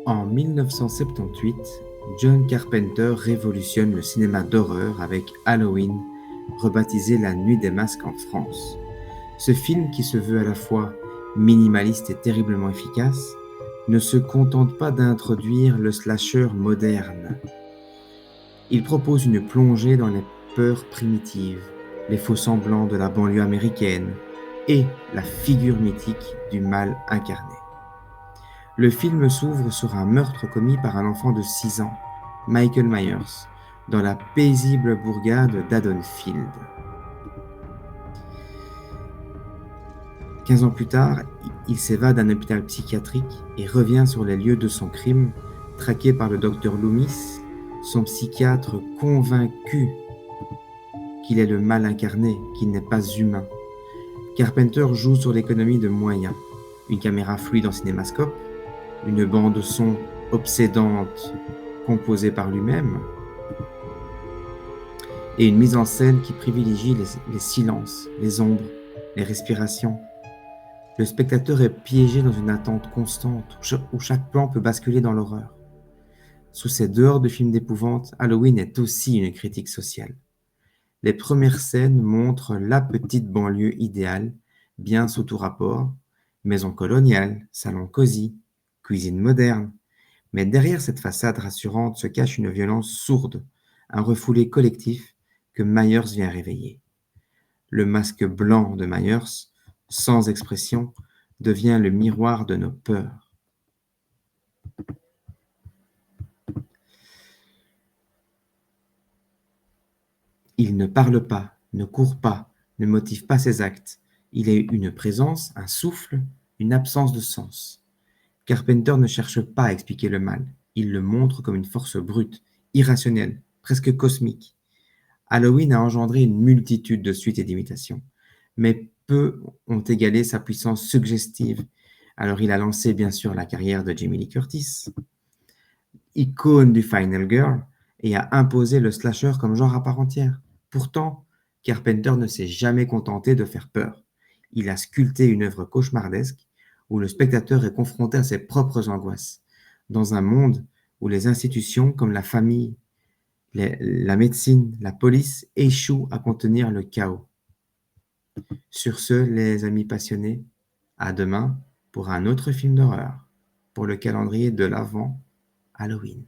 En 1978, John Carpenter révolutionne le cinéma d'horreur avec Halloween, rebaptisé La Nuit des Masques en France. Ce film, qui se veut à la fois minimaliste et terriblement efficace, ne se contente pas d'introduire le slasher moderne. Il propose une plongée dans les peurs primitives, les faux-semblants de la banlieue américaine et la figure mythique du mal incarné. Le film s'ouvre sur un meurtre commis par un enfant de 6 ans, Michael Myers, dans la paisible bourgade d'Haddonfield. 15 ans plus tard, il s'évade d'un hôpital psychiatrique et revient sur les lieux de son crime, traqué par le docteur Loomis, son psychiatre convaincu qu'il est le mal incarné, qu'il n'est pas humain. Carpenter joue sur l'économie de moyens. Une caméra fluide en cinémascope, une bande son obsédante composée par lui-même, et une mise en scène qui privilégie les silences, les ombres, les respirations. Le spectateur est piégé dans une attente constante où chaque plan peut basculer dans l'horreur. Sous ces dehors de films d'épouvante, Halloween est aussi une critique sociale. Les premières scènes montrent la petite banlieue idéale, bien sous tout rapport, maison coloniale, salon cosy, cuisine moderne. Mais derrière cette façade rassurante se cache une violence sourde, un refoulé collectif que Myers vient réveiller. Le masque blanc de Myers, sans expression, devient le miroir de nos peurs. Il ne parle pas, ne court pas, ne motive pas ses actes. Il est une présence, un souffle, une absence de sens. Carpenter ne cherche pas à expliquer le mal. Il le montre comme une force brute, irrationnelle, presque cosmique. Halloween a engendré une multitude de suites et d'imitations, mais peu ont égalé sa puissance suggestive. Alors il a lancé bien sûr la carrière de Jamie Lee Curtis, icône du Final Girl, et a imposé le slasher comme genre à part entière. Pourtant, Carpenter ne s'est jamais contenté de faire peur. Il a sculpté une œuvre cauchemardesque où le spectateur est confronté à ses propres angoisses, dans un monde où les institutions comme la famille, la médecine, la police échouent à contenir le chaos. Sur ce, les amis passionnés, à demain pour un autre film d'horreur, pour le calendrier de l'Avent Halloween.